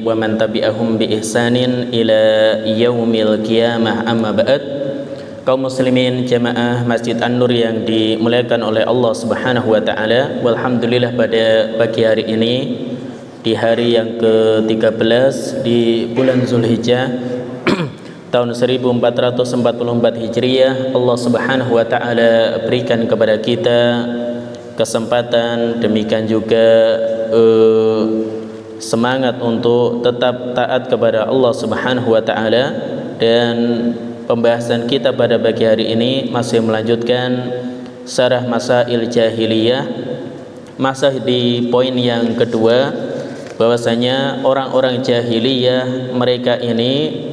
wa man tabi'ahum bi ihsanin ila yaumil qiyamah, amma ba'd. Kaum muslimin jamaah Masjid An-Nur yang dimuliakan oleh Allah Subhanahu wa taala, walhamdulillah pada pagi hari ini di hari yang ke-13 di bulan Zulhijjah tahun 1444 Hijriah, Allah Subhanahu wa taala berikan kepada kita kesempatan, demikian juga semangat untuk tetap taat kepada Allah Subhanahu wa taala. Dan pembahasan kita pada pagi hari ini masih melanjutkan syarah masail jahiliyah, masih di poin yang kedua, bahwasanya orang-orang jahiliyah mereka ini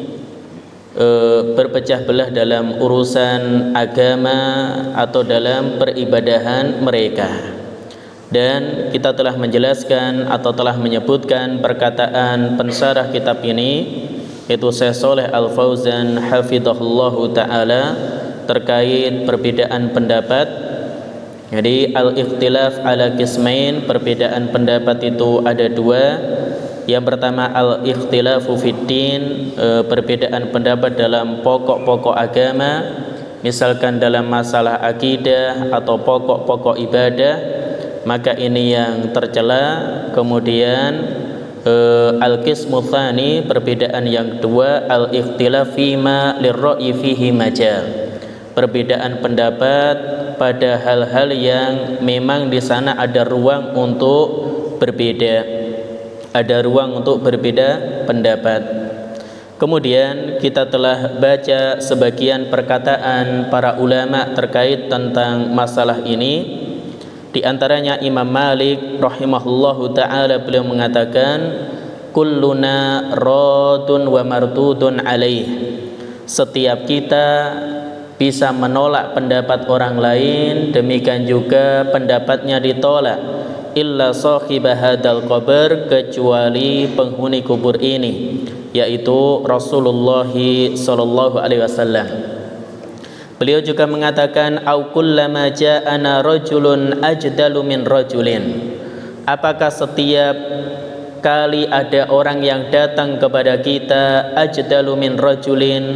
berpecah belah dalam urusan agama atau dalam peribadahan mereka. Dan kita telah menjelaskan atau telah menyebutkan perkataan pensyarah kitab ini, yaitu Syekh Shalih Al Fauzan hafizahullahu taala, terkait perbedaan pendapat. Jadi al-ikhtilaf ala qismain, perbedaan pendapat itu ada dua. Yang pertama al-ikhtilafu fiddin, perbedaan pendapat dalam pokok-pokok agama, misalkan dalam masalah akidah atau pokok-pokok ibadah, maka ini yang tercela. Kemudian al-qismu tsani, perbedaan yang kedua al-ikhtilaf fima lirra'yi fihi majal, perbedaan pendapat pada hal-hal yang memang di sana ada ruang untuk berbeda, ada ruang untuk berbeda pendapat. Kemudian kita telah baca sebagian perkataan para ulama terkait tentang masalah ini. Di antaranya Imam Malik rahimahullahu taala, beliau mengatakan kulluna radun wa mardudun alaih, setiap kita bisa menolak pendapat orang lain, demikian juga pendapatnya ditolak, illa sahibah hadal qabr, kecuali penghuni kubur ini, yaitu Rasulullah sallallahu alaihi wasallam. Beliau juga mengatakan au kullama ja'ana rajulun ajdalu min rajulin, apakah setiap kali ada orang yang datang kepada kita ajdalu min rajulin,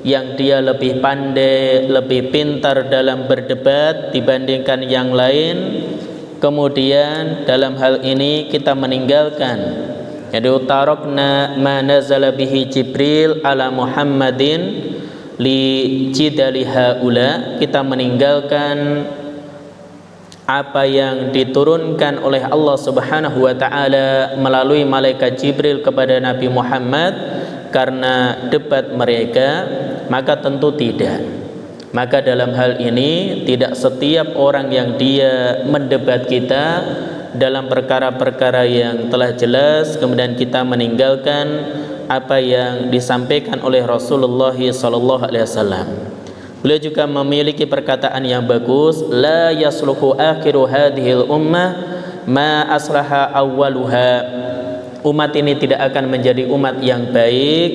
yang dia lebih pandai, lebih pintar dalam berdebat dibandingkan yang lain, kemudian dalam hal ini kita meninggalkan, jadi tarakna ma nazala bihi Jibril ala Muhammadin li jidali haula, kita meninggalkan apa yang diturunkan oleh Allah Subhanahu wa taala melalui malaikat Jibril kepada Nabi Muhammad karena debat mereka, maka tentu tidak. Maka dalam hal ini tidak setiap orang yang dia mendebat kita dalam perkara-perkara yang telah jelas kemudian kita meninggalkan apa yang disampaikan oleh Rasulullah sallallahu alaihi wasallam. Beliau juga memiliki perkataan yang bagus, la yasluhu akhiru hadhil ummah ma aslaha awwaluha, umat ini tidak akan menjadi umat yang baik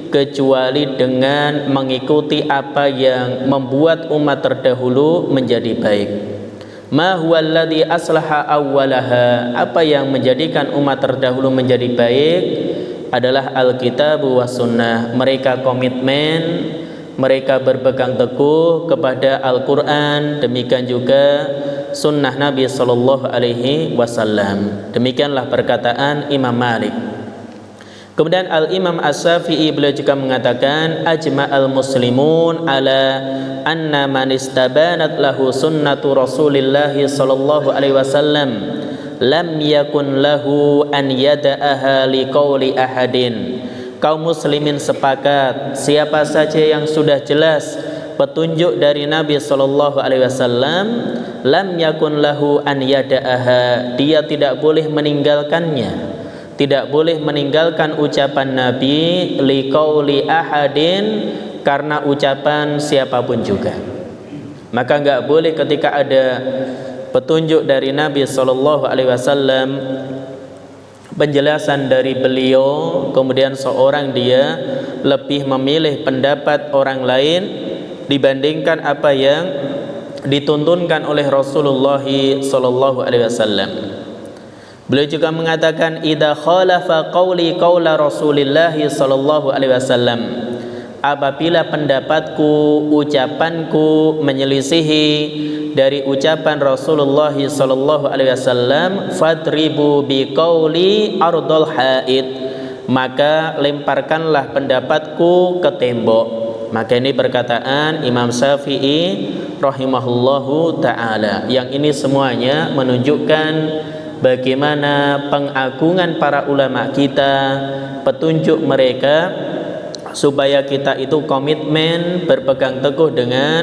kecuali dengan mengikuti apa yang membuat umat terdahulu menjadi baik. Ma huwa alladhi aslaha awwalaha, apa yang menjadikan umat terdahulu menjadi baik adalah Alkitab wa Sunnah. Mereka komitmen, mereka berpegang teguh kepada Al-Quran, demikian juga Sunnah Nabi Sallallahu Alaihi Wasallam. Demikianlah perkataan Imam Malik. Kemudian Al-Imam As-Syafi'i beliau juga mengatakan ajma'al muslimun ala anna man istabanat lahu sunnatu Rasulillah sallallahu alaihi wasallam lam yakun lahu an yada'aha liqauli ahadin. Kaum muslimin sepakat, siapa saja yang sudah jelas petunjuk dari Nabi sallallahu alaihi wasallam, lam yakun lahu an yada'aha, dia tidak boleh meninggalkannya, tidak boleh meninggalkan ucapan Nabi liqauli ahadin, karena ucapan siapapun juga. Maka enggak boleh ketika ada petunjuk dari Nabi sallallahu alaihi wasallam, penjelasan dari beliau, kemudian seorang dia lebih memilih pendapat orang lain dibandingkan apa yang dituntunkan oleh Rasulullah sallallahu alaihi wasallam. Beliau juga mengatakan idza khalafa qauli qaula Rasulillah sallallahu alaihi wasallam, apabila pendapatku, ucapanku menyelisihi dari ucapan Rasulullah sallallahu alaihi wasallam, fadribu biqauli ardul haid, maka lemparkanlah pendapatku ke tembok. Maka ini perkataan Imam Syafi'i rahimahullahu taala. Yang ini semuanya menunjukkan bagaimana pengagungan para ulama kita, petunjuk mereka supaya kita itu komitmen berpegang teguh dengan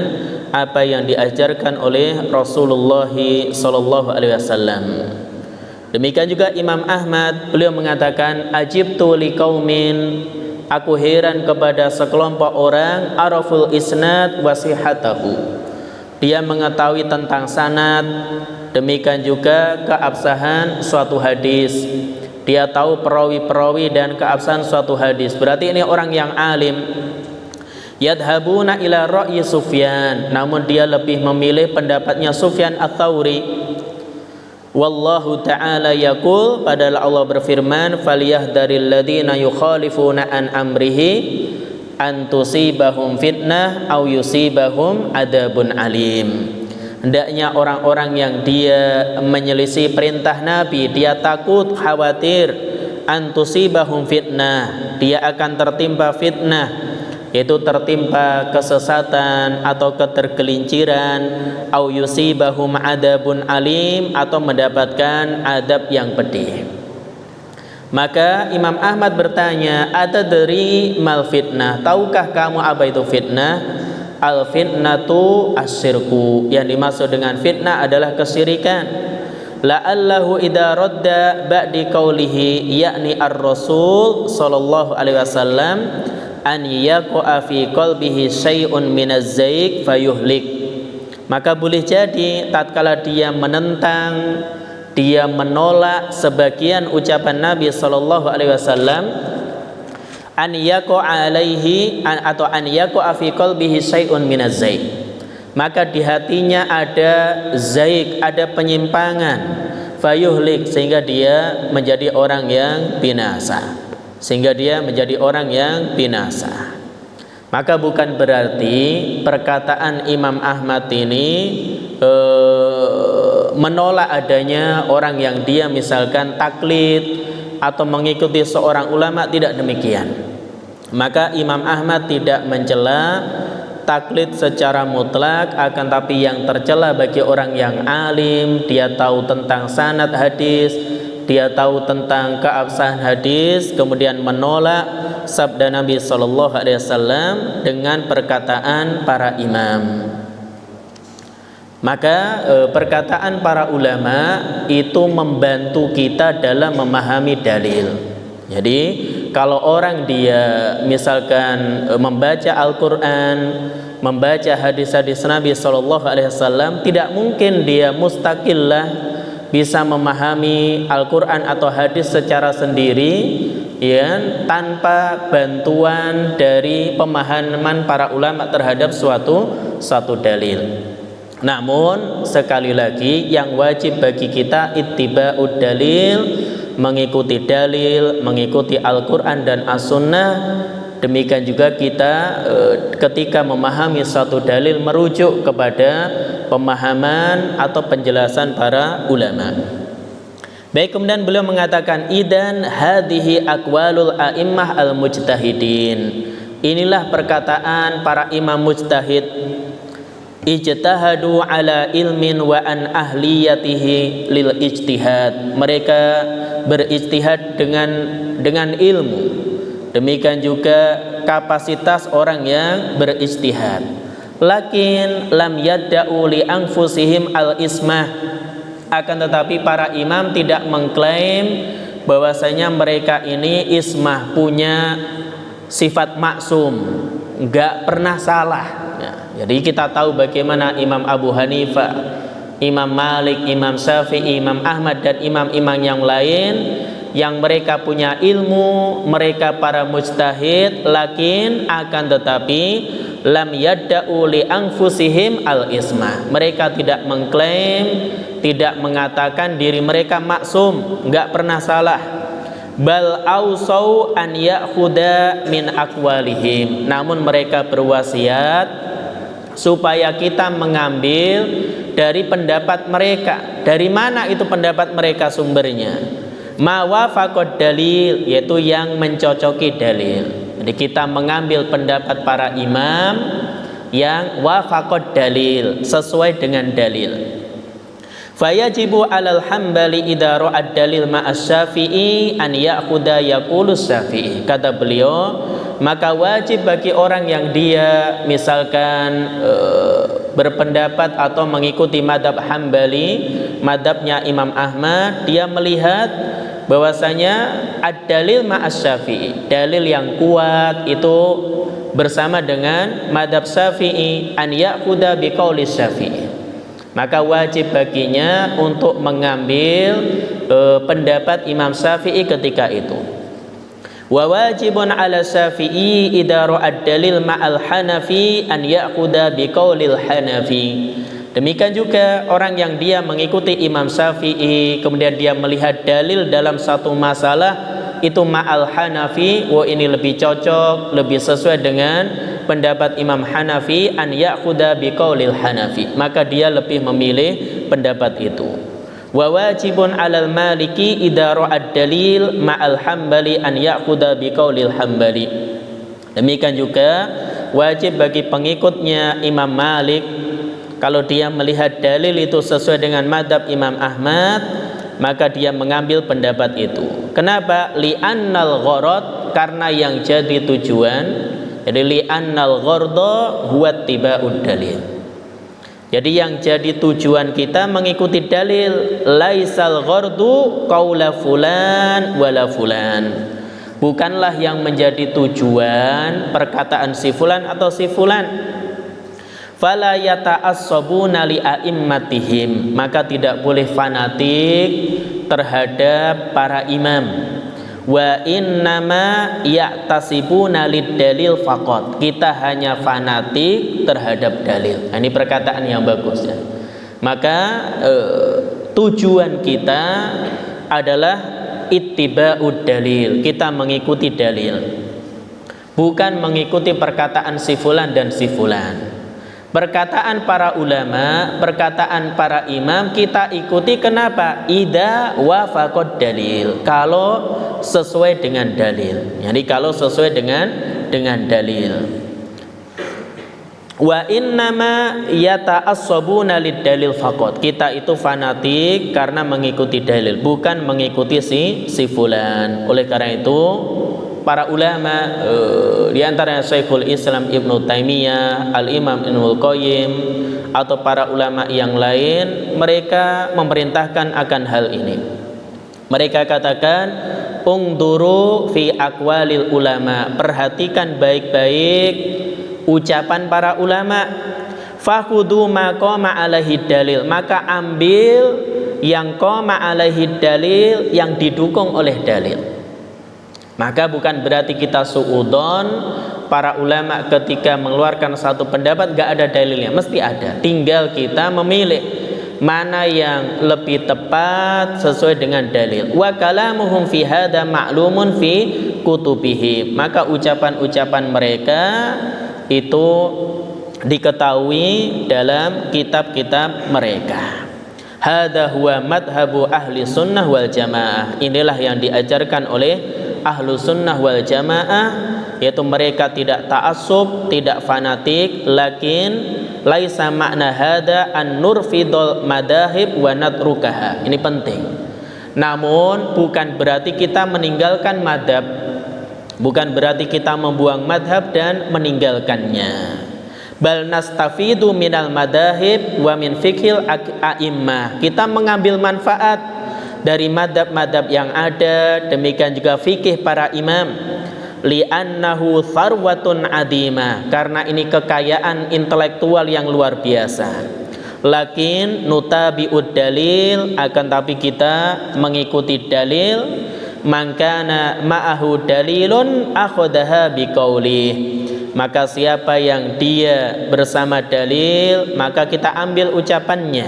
apa yang diajarkan oleh Rasulullah sallallahu alaihi wasallam. Demikian juga Imam Ahmad, beliau mengatakan ajibtu liqaumin, aku heran kepada sekelompok orang araful isnad wasihatahu, dia mengetahui tentang sanad, demikian juga keabsahan suatu hadis, dia tahu perawi-perawi dan keabsahan suatu hadis. Berarti ini orang yang alim. Yadhabuna ila ra'yi Sufyan, namun dia lebih memilih pendapatnya Sufyan Ats-Tsauri. Wallahu ta'ala yaqul, padahal Allah berfirman, falyahdharil ladzina yukhalifuna an amrihi an tusibahum fitnah aw yusibahum adzabun alim. Hendaknya orang-orang yang dia menyelisih perintah Nabi, dia takut, khawatir antusibahum fitnah, dia akan tertimpa fitnah, yaitu tertimpa kesesatan atau ketergelinciran, au yusibahum adabun alim, atau mendapatkan adab yang pedih. Maka Imam Ahmad bertanya, atadri mal fitnah, tahukah kamu apa itu fitnah? Al fitnatu asyirku, yang dimaksud dengan fitnah adalah kesyirikan. La'allahu idza radda ba'di qaulihi, yakni ar-rasul sallallahu alaihi wasallam, an yaqa fi qalbihi syai'un minaz zaik fayuhlik. Maka boleh jadi tatkala dia menentang, dia menolak sebagian ucapan Nabi sallallahu alaihi wasallam, an yaqa alaihi atau an yaqa fi qalbihi syai'un minaz zaik, maka di hatinya ada zaik, ada penyimpangan, fayuhlik, sehingga dia menjadi orang yang binasa, Maka bukan berarti perkataan Imam Ahmad ini menolak adanya orang yang dia misalkan taklid atau mengikuti seorang ulama, tidak demikian. Maka Imam Ahmad tidak mencela taklid secara mutlak, akan tapi yang tercela bagi orang yang alim, dia tahu tentang sanad hadis, dia tahu tentang keabsahan hadis, kemudian menolak sabda Nabi sallallahu alaihi wasallam dengan perkataan para imam. Maka perkataan para ulama itu membantu kita dalam memahami dalil. Jadi kalau orang dia misalkan membaca Al-Quran, membaca hadis-hadis Nabi sallallahu alaihi wasallam, tidak mungkin dia mustaqillah bisa memahami Al-Quran atau hadis secara sendiri, ya, tanpa bantuan dari pemahaman para ulama terhadap suatu dalil. Namun sekali lagi yang wajib bagi kita ittiba'ud dalil, mengikuti dalil, mengikuti Al-Quran dan As-Sunnah. Demikian juga kita ketika memahami suatu dalil merujuk kepada pemahaman atau penjelasan para ulama. Baik, kemudian beliau mengatakan idan hadhihi aqwalul a'immah al-mujtahidin. Inilah perkataan para imam mujtahid. Ijtahadu ala ilmin wa an ahliyatihi lil ijtihad. Mereka berijtihad dengan ilmu. Demikian juga kapasitas orang yang berijtihad. Lakin lam yadda'u li anfusihim al ismah. Akan tetapi para imam tidak mengklaim bahwasanya mereka ini ismah, punya sifat maksum, enggak pernah salah. Jadi kita tahu bagaimana Imam Abu Hanifah, Imam Malik, Imam Syafi'i, Imam Ahmad dan imam-imam yang lain yang mereka punya ilmu, mereka para mujtahid, lakin akan tetapi lam yadda'u li anfusihim al-isma. Mereka tidak mengklaim, tidak mengatakan diri mereka maksum, enggak pernah salah. Bal ausau an ya'khuda min aqwalihim. Namun mereka berwasiat supaya kita mengambil dari pendapat mereka. Dari mana itu pendapat mereka sumbernya? Ma wafaqad dalil, yaitu yang mencocoki dalil. Jadi kita mengambil pendapat para imam yang wafaqad dalil, sesuai dengan dalil. Fayajibu 'alal hambali idza ra'ad dalil ma'as syafi'i an ya'khudha yaqulus syafi'i. Kata beliau, maka wajib bagi orang yang dia misalkan berpendapat atau mengikuti madhab Hambali, madhabnya Imam Ahmad, dia melihat bahwasanya ad-dalil ma'as syafi'i, dalil yang kuat itu bersama dengan madhab Syafi'i, an ya'khudha biqauli Syafi'i, maka wajib baginya untuk mengambil pendapat Imam Syafi'i ketika itu. Wa wajibun 'ala Syafi'i idza ra'ad dalil ma'al Hanafi an ya'khudha biqaulil Hanafi. Demikian juga orang yang dia mengikuti Imam Syafi'i, kemudian dia melihat dalil dalam satu masalah itu ma'al Hanafi, wah ini lebih cocok, lebih sesuai dengan pendapat Imam Hanafi, an ya'khudha biqaulil Hanafi, maka dia lebih memilih pendapat itu. Wa wajibun 'alal Maliki idza ra'ad dalil ma'al Hambali an ya'khudha biqaulil Hambali. Demikian juga wajib bagi pengikutnya Imam Malik, kalau dia melihat dalil itu sesuai dengan madhab Imam Ahmad, maka dia mengambil pendapat itu. Kenapa? Li'annal gharad, karena yang jadi tujuan. Jadi li'annal gharda huwa ittiba'ud dalil. Jadi yang jadi tujuan kita mengikuti dalil. Laisal ghardu qaula fulan wala fulan. Bukanlah yang menjadi tujuan perkataan si fulan atau si fulan. Fala yata'assabuna li a'immatihim, maka tidak boleh fanatik terhadap para imam. Wa innama ya'tasibuna lid-dalil faqat, kita hanya fanatik terhadap dalil. Nah, ini perkataan yang bagus ya. Maka tujuan kita adalah ittiba'ud dalil, kita mengikuti dalil, bukan mengikuti perkataan si fulan dan si fulan. Perkataan para ulama, perkataan para imam kita ikuti. Kenapa? Idza wafaqad dalil, kalau sesuai dengan dalil. Jadi kalau sesuai dengan dalil. Wa innama yata'assabuna lid-dalil faqat, kita itu fanatik karena mengikuti dalil, bukan mengikuti si fulan. Oleh karena itu para ulama di antaranya Syekhul Islam Ibnu Taimiyah, Al-Imam Ibnul Qayyim, atau para ulama yang lain, mereka memerintahkan akan hal ini. Mereka katakan, ungduru fi aqwalil ulama, perhatikan baik-baik ucapan para ulama. Fakhudu ma qama alaihi dalil, maka ambil yang qama alaihi dalil, yang didukung oleh dalil. Maka bukan berarti kita suudon. Para ulama ketika mengeluarkan satu pendapat gak ada dalilnya, mesti ada. Tinggal kita memilih mana yang lebih tepat sesuai dengan dalil. Wa kalamuhum fi hadza ma'lumun fi kutubihim, maka ucapan-ucapan mereka itu diketahui dalam kitab-kitab mereka. Hadza huwa madhabu ahli sunnah wal jamaah, inilah yang diajarkan oleh ahlu sunnah wal jamaah, yaitu mereka tidak ta'assub, tidak fanatik. Lakin laisa makna hada an nurfidul madahib wa natrukaha, ini penting. Namun bukan berarti kita meninggalkan madhab, bukan berarti kita membuang madhab dan meninggalkannya. Bal nastafidu minal madahib wa min fikhil a'immah, kita mengambil manfaat dari madhab-madhab yang ada, demikian juga fikih para imam. Li'annahu tharwatun adimah, karena ini kekayaan intelektual yang luar biasa. Lakin nutabi'ud dalil, akan tapi kita mengikuti dalil. Mangkana ma'ahu dalilun akhadaha biqaulih, maka siapa yang dia bersama dalil maka kita ambil ucapannya.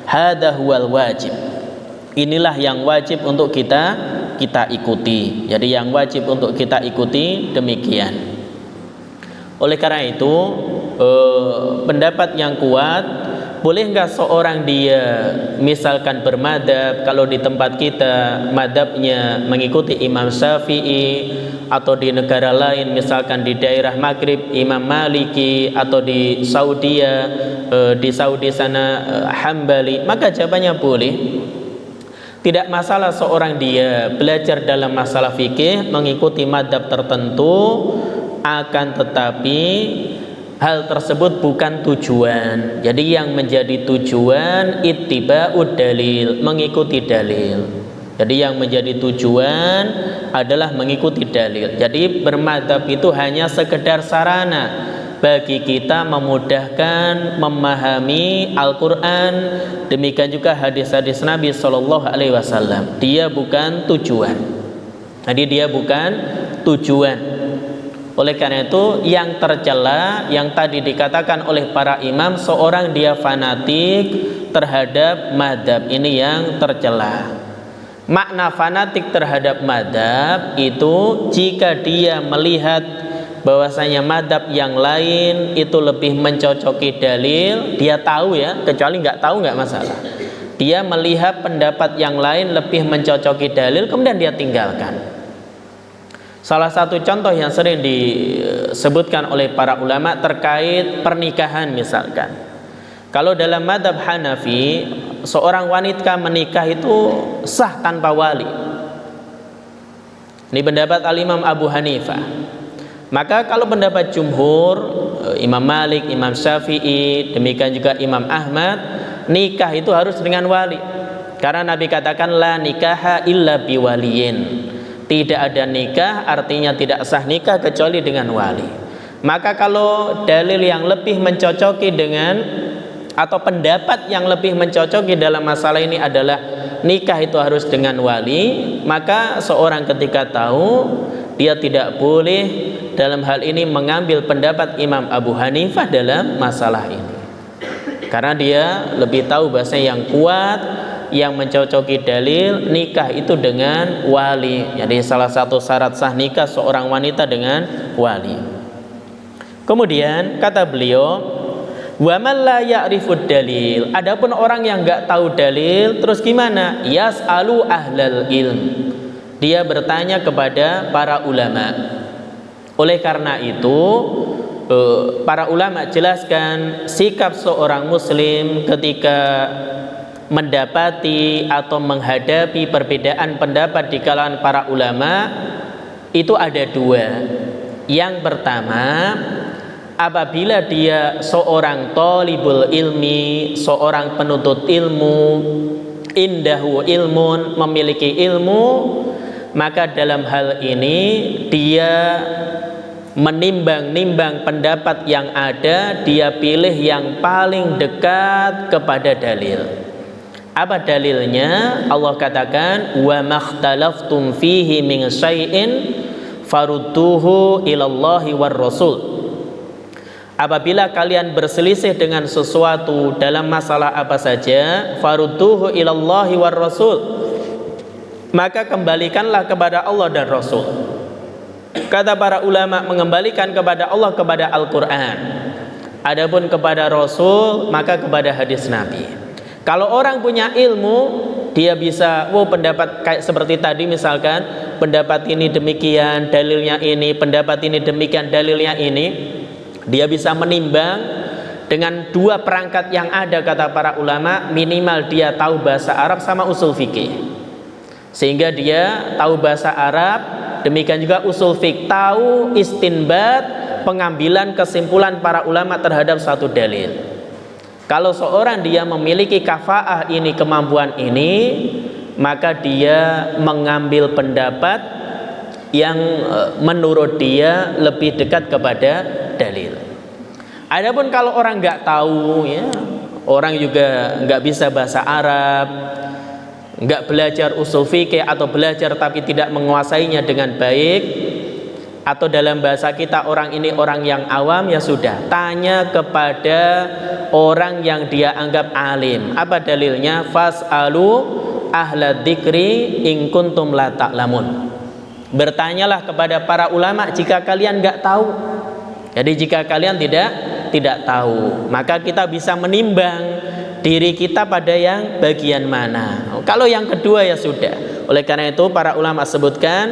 Hadza huwal wajib. Inilah yang wajib untuk kita ikuti. Jadi yang wajib untuk kita ikuti demikian. Oleh karena itu pendapat yang kuat, boleh enggak seorang dia misalkan bermadhab, kalau di tempat kita madhabnya mengikuti Imam Syafi'i, atau di negara lain misalkan di daerah Maghrib Imam Maliki, atau di Saudi sana Hambali, maka jawabannya boleh. Tidak masalah seorang dia belajar dalam masalah fikih mengikuti madhab tertentu, akan tetapi hal tersebut bukan tujuan. Jadi yang menjadi tujuan ittiba'ud dalil, mengikuti dalil. Jadi yang menjadi tujuan adalah mengikuti dalil. Jadi bermadhab itu hanya sekedar sarana bagi kita memudahkan memahami Al-Quran, demikian juga hadis-hadis Nabi SAW. Dia bukan tujuan. Jadi dia bukan tujuan. Oleh karena itu yang tercela yang tadi dikatakan oleh para imam, seorang dia fanatik terhadap madhab, ini yang tercela. Makna fanatik terhadap madhab itu jika dia melihat bahwasanya madhab yang lain itu lebih mencocoki dalil, dia tahu ya, kecuali nggak tahu nggak masalah. Dia melihat pendapat yang lain lebih mencocoki dalil, kemudian dia tinggalkan. Salah satu contoh yang sering disebutkan oleh para ulama terkait pernikahan misalkan. Kalau dalam madhab Hanafi, seorang wanita menikah itu sah tanpa wali. Ini pendapat Al-Imam Abu Hanifah. Maka kalau pendapat jumhur, Imam Malik, Imam Syafi'i, demikian juga Imam Ahmad, nikah itu harus dengan wali. Karena Nabi katakan la nikaha illa biwaliyin. Tidak ada nikah, artinya tidak sah nikah kecuali dengan wali. Maka kalau dalil yang lebih mencocoki dengan, atau pendapat yang lebih mencocoki dalam masalah ini adalah nikah itu harus dengan wali, maka seorang ketika tahu, dia tidak boleh dalam hal ini mengambil pendapat Imam Abu Hanifah dalam masalah ini. Karena dia lebih tahu bahasa yang kuat, yang mencocoki dalil, nikah itu dengan wali. Jadi salah satu syarat sah nikah seorang wanita dengan wali. Kemudian kata beliau, wa man la ya'rifud dalil. Adapun orang yang enggak tahu dalil, terus gimana? Yas'alu ahlal ilm. Dia bertanya kepada para ulama. Oleh karena itu, para ulama jelaskan sikap seorang muslim ketika mendapati atau menghadapi perbedaan pendapat di kalangan para ulama itu ada dua. Yang pertama, apabila dia seorang thalibul ilmi, seorang penuntut ilmu, indahu ilmun, memiliki ilmu, maka dalam hal ini dia menimbang-nimbang pendapat yang ada, dia pilih yang paling dekat kepada dalil. Apa dalilnya? Allah katakan, wa makhtalaftum fihi min syai'in farudduhu ilallahi war rasul. Apabila kalian berselisih dengan sesuatu dalam masalah apa saja, farudduhu ilallahi war rasul, maka kembalikanlah kepada Allah dan Rasul. Kata para ulama, mengembalikan kepada Allah kepada Al-Quran, adapun kepada Rasul maka kepada hadis Nabi. Kalau orang punya ilmu, dia bisa pendapat kayak seperti tadi misalkan, pendapat ini demikian, dalilnya ini, pendapat ini demikian, dalilnya ini. Dia bisa menimbang dengan dua perangkat yang ada, kata para ulama, minimal dia tahu bahasa Arab sama usul fikih. Sehingga dia tahu bahasa Arab, demikian juga usul fikih, tahu istinbat, pengambilan kesimpulan para ulama terhadap satu dalil. Kalau seorang dia memiliki kafaah ini, kemampuan ini, maka dia mengambil pendapat yang menurut dia lebih dekat kepada dalil. Adapun kalau orang nggak tahu, ya, orang juga nggak bisa bahasa Arab, nggak belajar usul fikih atau belajar tapi tidak menguasainya dengan baik, atau dalam bahasa kita orang ini orang yang awam, ya sudah, tanya kepada orang yang dia anggap alim. Apa dalilnya? Fas'alu ahla dzikri in kuntum la ta'lamun. Bertanyalah kepada para ulama jika kalian nggak tahu. Jadi jika kalian tidak tahu, maka kita bisa menimbang diri kita pada yang bagian mana. Kalau yang kedua ya sudah. Oleh karena itu para ulama sebutkan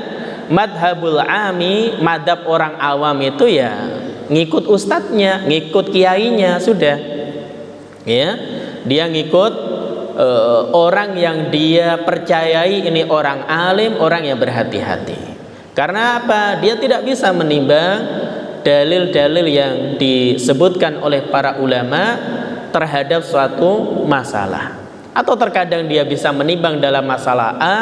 madhabul ami, madhab orang awam itu ya ngikut ustadznya, ngikut kiainya, sudah. Ya, dia ngikut orang yang dia percayai ini orang alim, orang yang berhati-hati. Karena apa? Dia tidak bisa menimbang dalil-dalil yang disebutkan oleh para ulama terhadap suatu masalah. Atau terkadang dia bisa menimbang dalam masalah A,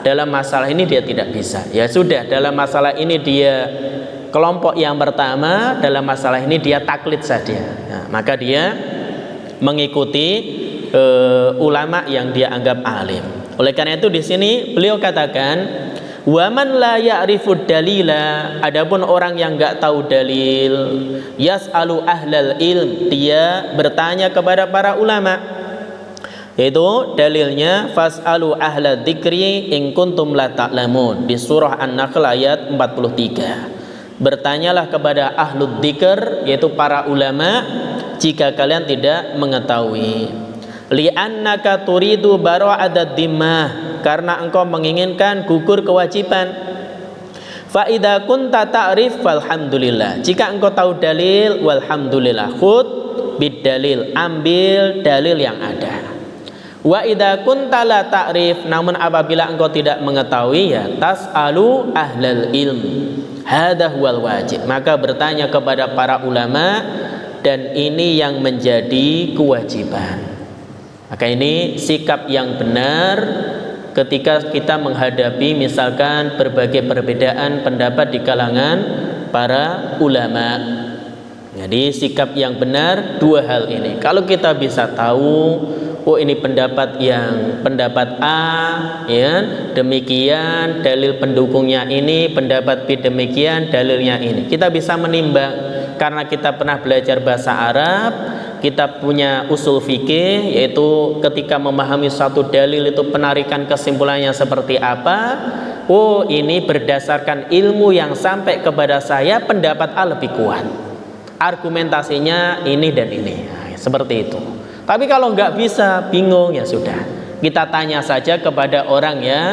dalam masalah ini dia tidak bisa. Ya sudah, dalam masalah ini dia kelompok yang pertama, dalam masalah ini dia taklid saja. Nah, maka dia mengikuti ulama yang dia anggap alim. Oleh karena itu di sini beliau katakan, waman la ya'rifud dalila, adapun orang yang enggak tahu dalil, yas'alu ahlal ilm, dia bertanya kepada para ulama. Yaitu dalilnya fas'alu ahla dzikri in kuntum la ta'lamun di surah An-Nahl ayat 43. Bertanyalah kepada ahlu dzikr, yaitu para ulama, jika kalian tidak mengetahui. Li'annaka turidu bara'adad dimmah, karena engkau menginginkan gugur kewajiban. Fa idza kunta ta'rif walhamdulillah, jika engkau tahu dalil walhamdulillah, khud bid dalil, ambil dalil yang ada. Wa idza kunta la ta'rif, namun apabila engkau tidak mengetahui, ya tas'alu ahlal ilm, hadza huwal wajib, maka bertanya kepada para ulama, dan ini yang menjadi kewajiban. Maka ini sikap yang benar ketika kita menghadapi misalkan berbagai perbedaan pendapat di kalangan para ulama. Jadi sikap yang benar dua hal ini. Kalau kita bisa tahu, oh ini pendapat A, ya demikian, dalil pendukungnya ini, pendapat B demikian, dalilnya ini. Kita bisa menimbang karena kita pernah belajar bahasa Arab, kita punya usul fikih, yaitu ketika memahami satu dalil itu penarikan kesimpulannya seperti apa. Oh ini berdasarkan ilmu yang sampai kepada saya, pendapat A lebih kuat, argumentasinya ini dan ini, nah, seperti itu. Tapi kalau nggak bisa, bingung, ya sudah, kita tanya saja kepada orang yang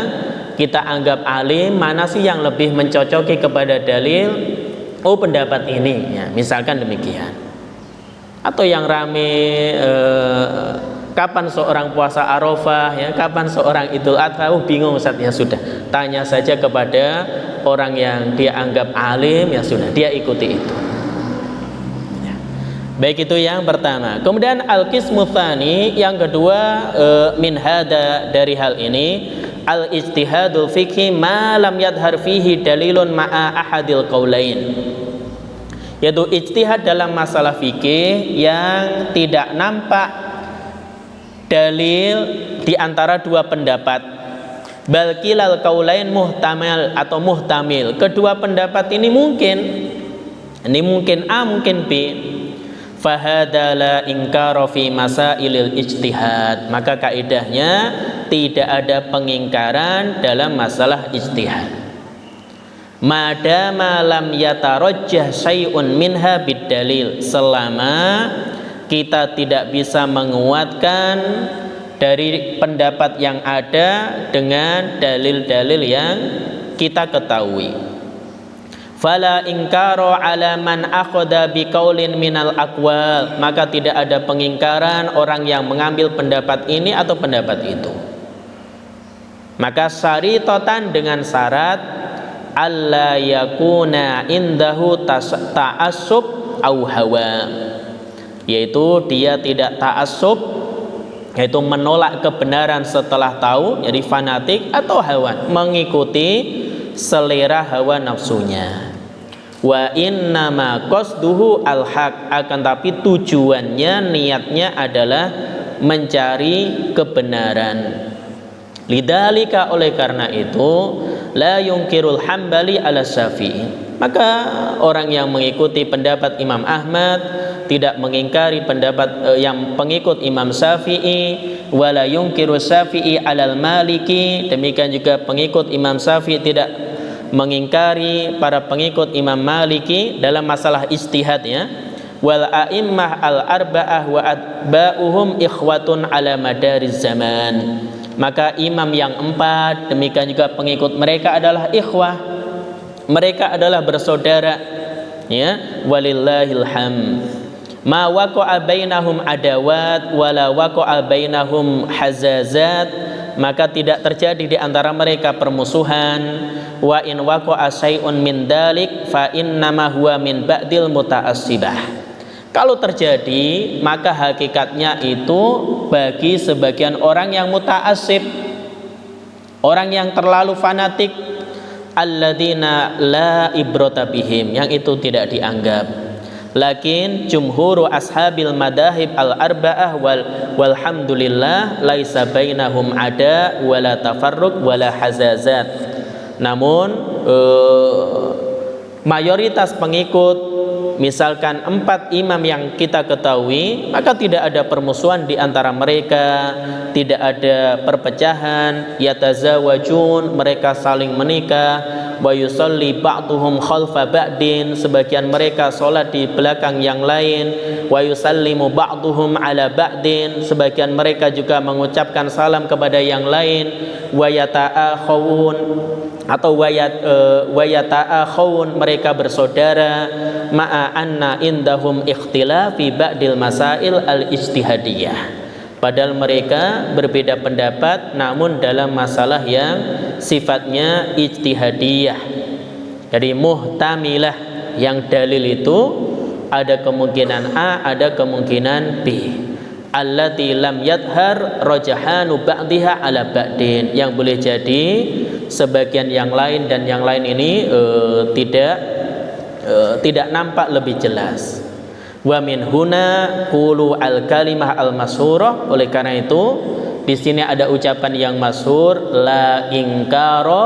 kita anggap alim, mana sih yang lebih mencocoki kepada dalil. Oh pendapat ini, ya misalkan demikian. Atau yang rame kapan seorang puasa Arafah, ya kapan seorang Idul Adha, oh bingung Ustaz, ya sudah, tanya saja kepada orang yang dia anggap alim, ya sudah, dia ikuti itu. Baik, itu yang pertama. Kemudian al-qismu tsani, yang kedua, min hada, dari hal ini, al-ijtihadul fikhi ma lam yadhhar fihi dalilun ma'a ahadil qaulain, yaitu ijtihad dalam masalah fikih yang tidak nampak dalil di antara dua pendapat. Bal kilal qaulain muhtamal atau muhtamil, kedua pendapat ini mungkin A, mungkin B. Fahada la ingkara fi masailil ijtihad, maka kaidahnya tidak ada pengingkaran dalam masalah ijtihad. Madama lam yatarajjah syai'un minha bid-dalil, selama kita tidak bisa menguatkan dari pendapat yang ada dengan dalil-dalil yang kita ketahui. Fala ingkaro ala man akhadha biqaulin minal aqwal, maka tidak ada pengingkaran orang yang mengambil pendapat ini atau pendapat itu. Maka syaritotan, dengan syarat alla yakuna indahu ta'assub au hawa, yaitu dia tidak ta'assub, yaitu menolak kebenaran setelah tahu, jadi fanatik, atau hawa, mengikuti selera hawa nafsunya. Wa innama qasduhu al-haq, akan tapi tujuannya, niatnya adalah mencari kebenaran. Lidzalika, oleh karena itu, la yungkirul Hambali ala Syafi'i, Maka orang yang mengikuti pendapat Imam Ahmad tidak mengingkari pendapat yang pengikut Imam Syafi'i, wala yungkiru Syafi'i alal Maliki. Demikian juga pengikut Imam Syafi'i tidak mengingkari para pengikut Imam Maliki dalam masalah ijtihad, ya. Wal a'immah al arba'ah wa atba'uhum ikhwatun ala madariz zaman. Maka imam yang 4 demikian juga pengikut mereka adalah ikhwah, mereka adalah bersaudara, ya. Walillahil hamd. Ma waqa'a bainahum adawat wala waqa'a bainahum hazazat. Maka tidak terjadi di antara mereka permusuhan. Wa in waqa'a syai'un min dalik fa innama huwa min ba'dil muta'assibah. Kalau terjadi, maka hakikatnya itu bagi sebagian orang yang muta'assib, orang yang terlalu fanatik, alladzina la ibrata bihim, yang itu tidak dianggap. Lakin jumhuru ashabil madahib al-arba'ah walhamdulillah laisa bainahum ada wala tafarruq wala hazazat. Namun mayoritas pengikut, misalkan 4 imam yang kita ketahui, maka tidak ada permusuhan di antara mereka, tidak ada perpecahan. Yatazawajun, mereka saling menikah. Wa yusalli ba'duhum khalfa ba'din, sebagian mereka sholat di belakang yang lain. Wa yusallimu ba'duhum ala ba'din, sebagian mereka juga mengucapkan salam kepada yang lain. Wa yata'akhawun atau wa yata'akhawun, mereka bersaudara. Ma'a anna indahum ikhtilaf fi ba'dil masail al-ijtihadiyah, padahal mereka berbeda pendapat namun dalam masalah yang sifatnya ijtihadiyah. Jadi muhtamilah, yang dalil itu ada kemungkinan A, ada kemungkinan B. Allati lam yadhar rajahanu ba'diha ala ba'din, yang boleh jadi sebagian yang lain dan yang lain ini tidak nampak lebih jelas. Wa min huna qulu al kalimah al masyhurah. Oleh karena itu di sini ada ucapan yang masyhur, la ingkara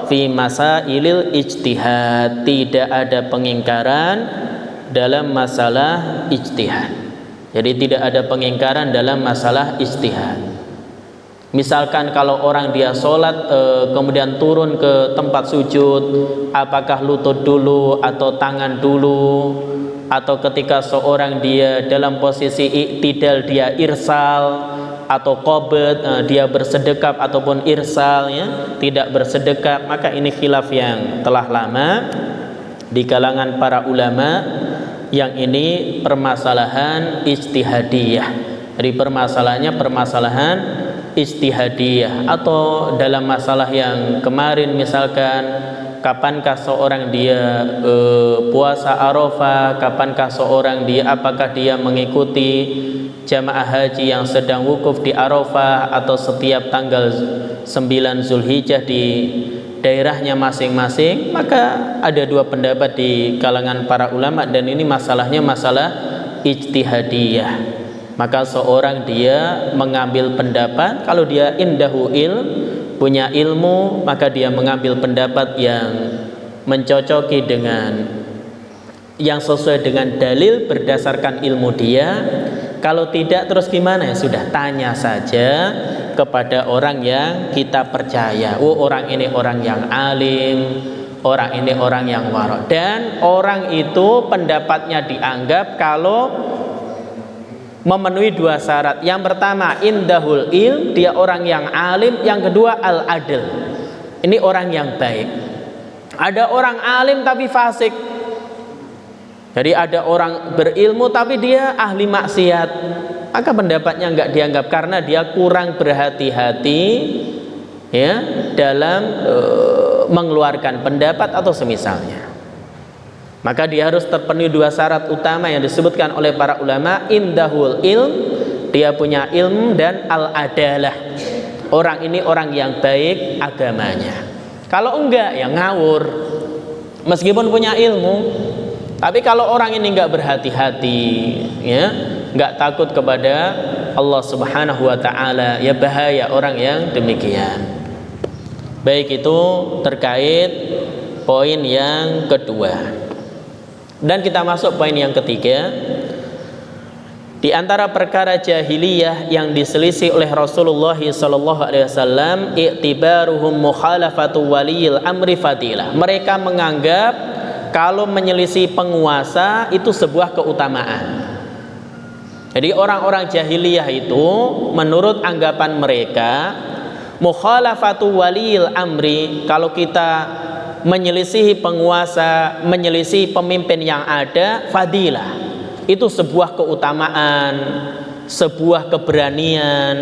fi masailil ijtihad, tidak ada pengingkaran dalam masalah ijtihad. Jadi tidak ada pengingkaran dalam masalah ijtihad. Misalkan kalau orang dia sholat kemudian turun ke tempat sujud, apakah lutut dulu atau tangan dulu, atau ketika seorang dia dalam posisi i'tidal dia irsal atau qabd, dia bersedekap ataupun irsal, ya, tidak bersedekap. Maka ini khilaf yang telah lama di kalangan para ulama, yang ini permasalahan ijtihadiyah. Jadi permasalahannya permasalahan ijtihadiyah. Atau dalam masalah yang kemarin, misalkan kapankah seorang dia puasa Arafah, kapankah seorang dia, apakah dia mengikuti jamaah haji yang sedang wukuf di Arafah atau setiap tanggal 9 Zulhijjah di daerahnya masing-masing. Maka ada 2 pendapat di kalangan para ulama, dan ini masalahnya masalah ijtihadiyah. Maka seorang dia mengambil pendapat, kalau dia indahu punya ilmu, maka dia mengambil pendapat yang mencocoki dengan yang sesuai dengan dalil berdasarkan ilmu dia. Kalau tidak, terus gimana? Ya sudah, tanya saja kepada orang yang kita percaya. Orang ini orang yang alim, orang ini orang yang wara', dan orang itu pendapatnya dianggap kalau memenuhi 2 syarat. Yang pertama indahul ilm, dia orang yang alim. Yang kedua al-adl, ini orang yang baik. Ada orang alim tapi fasik. Jadi ada orang berilmu tapi dia ahli maksiat, maka pendapatnya enggak dianggap karena dia kurang berhati-hati, ya, dalam mengeluarkan pendapat atau semisalnya. Maka dia harus terpenuhi 2 syarat utama yang disebutkan oleh para ulama. Indahul ilm, dia punya ilmu, dan al-adalah, orang ini orang yang baik agamanya. Kalau enggak, ya ngawur meskipun punya ilmu. Tapi kalau orang ini enggak berhati-hati, ya, enggak takut kepada Allah Subhanahu wa taala, ya bahaya orang yang demikian. Baik itu terkait poin yang kedua. Dan kita masuk poin yang ketiga. Di antara perkara jahiliyah yang diselisih oleh Rasulullah sallallahu alaihi wasallam, i'tibaruhum mukhalafatu waliyil amri fadilah. Mereka menganggap kalau menyelisih penguasa itu sebuah keutamaan. Jadi orang-orang jahiliyah itu menurut anggapan mereka mukhalafatu waliyil amri, kalau kita menyelisihi penguasa, menyelisihi pemimpin yang ada, fadilah. Itu sebuah keutamaan, sebuah keberanian.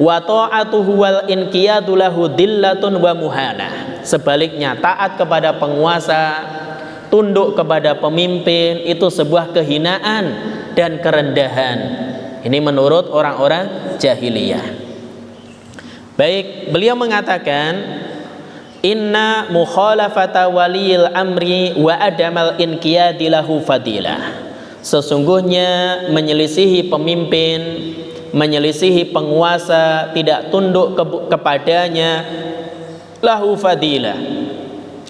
Wa ta'atuhu wal inqiyadu lahu dillatun wa muhanah. Sebaliknya, taat kepada penguasa, tunduk kepada pemimpin itu sebuah kehinaan dan kerendahan. Ini menurut orang-orang jahiliyah. Baik, beliau mengatakan inna mukhalafata waliyil amri wa adamal inqiyadi lahu fadilah. Sesungguhnya menyelisihi pemimpin, menyelisihi penguasa, tidak tunduk kepadanya, lahu fadilah,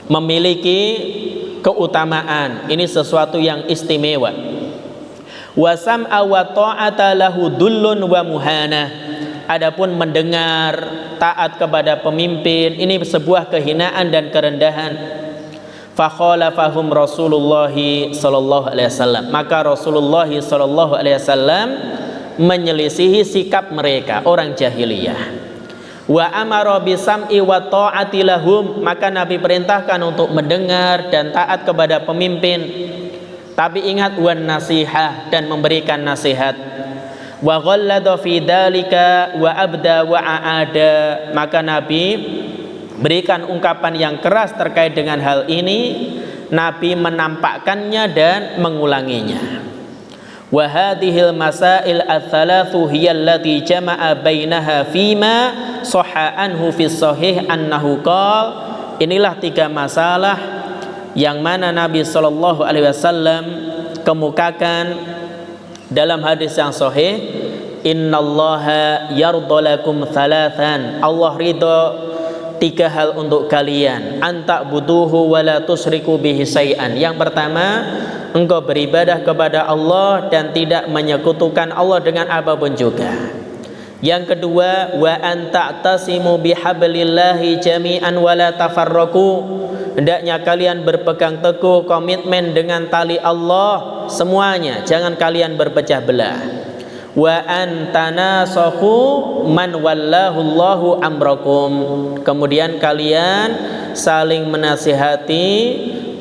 memiliki keutamaan. Ini sesuatu yang istimewa. Wa sam'a wa ta'ata lahu dullun wa muhanah. Adapun mendengar, taat kepada pemimpin, ini sebuah kehinaan dan kerendahan. Fakhalafahum Rasulullah sallallahu alaihi wasallam. Maka Rasulullah sallallahu alaihi wasallam menyelisihi sikap mereka, orang jahiliyah. Wa amara bisam'i wa ta'ati lahum. Maka Nabi perintahkan untuk mendengar dan taat kepada pemimpin. Tapi ingat, wan nasihah, dan memberikan nasihat. Wa ghallada fi dzalika wa abda wa aada. Maka Nabi berikan ungkapan yang keras terkait dengan hal ini. Nabi menampakkannya dan mengulanginya. Wa hadhil masail ats-tsalatsu hiya allati jama'a bainaha fima sahha anhu fi sahih annahu qala. Inilah tiga masalah yang mana Nabi sallallahu alaihi wasallam kemukakan dalam hadis yang sahih. Innallaha yardalakum tsalatsan. Allah ridha tiga hal untuk kalian. Anta buduhu wa la tusriku bihi syai'an. Yang pertama, engkau beribadah kepada Allah dan tidak menyekutukan Allah dengan apapun juga. Yang kedua, wa anta'tasimu bihablillahi jami'an wa la tafarraqu. Hendaknya kalian berpegang teguh, komitmen dengan tali Allah semuanya, jangan kalian berpecah belah. Wa antanasahu man wallahu Allahu amrakum. Kemudian kalian saling menasihati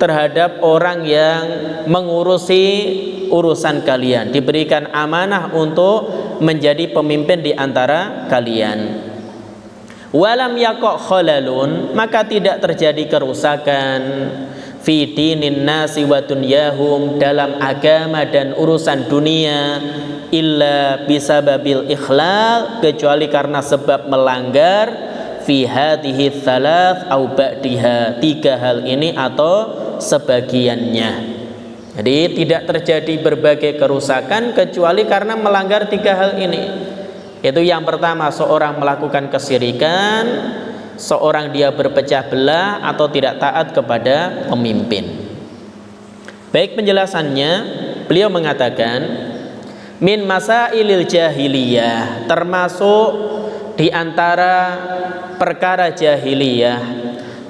terhadap orang yang mengurusi urusan kalian, diberikan amanah untuk menjadi pemimpin di antara kalian. Walam yaqa khalalun, maka tidak terjadi kerusakan fi dinin nasi wa dunyahum, dalam agama dan urusan dunia, illa bisababil ikhlal, kecuali karena sebab melanggar fi hadhihi thalath au ba'diha, tiga hal ini atau sebagiannya. Jadi tidak terjadi berbagai kerusakan kecuali karena melanggar tiga hal ini. Itu yang pertama, seorang melakukan kesyirikan, seorang dia berpecah belah atau tidak taat kepada pemimpin. Baik, penjelasannya, beliau mengatakan min masailil jahiliyah, termasuk di antara perkara jahiliyah,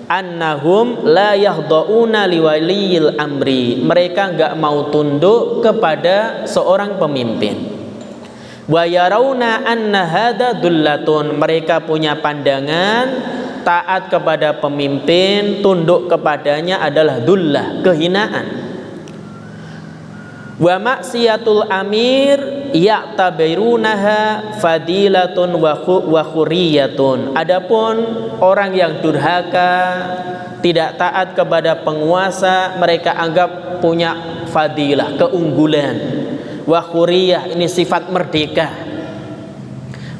annahum la yahda'una liwaliyil amri, mereka enggak mau tunduk kepada seorang pemimpin. Wa yarawna anna hadza dullatun, mereka punya pandangan taat kepada pemimpin, tunduk kepadanya adalah dullah, kehinaan. Wa maksiatul amir ya'tabirunaha fadilatun wa khuriyatun. Adapun orang yang durhaka, tidak taat kepada penguasa, mereka anggap punya fadilah, keunggulan. Wa khuriyah, ini sifat merdeka.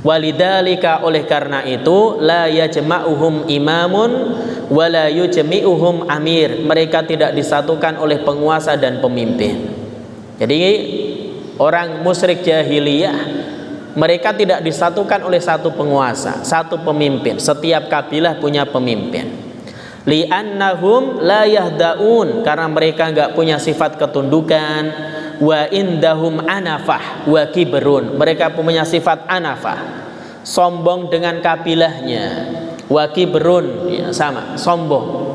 Walidzalika, oleh karena itu, la yajma'uhum imamun wa la yujmi'uhum amir, mereka tidak disatukan oleh penguasa dan pemimpin. Jadi orang musyrik jahiliyah, mereka tidak disatukan oleh satu penguasa, satu pemimpin. Setiap kabilah punya pemimpin. li'annahum la yahdaun, karena mereka enggak punya sifat ketundukan, wa indahum anafah wa kibrun, mereka punya sifat anafah, sombong dengan kabilahnya, wa kibrun, ya, sama, sombong.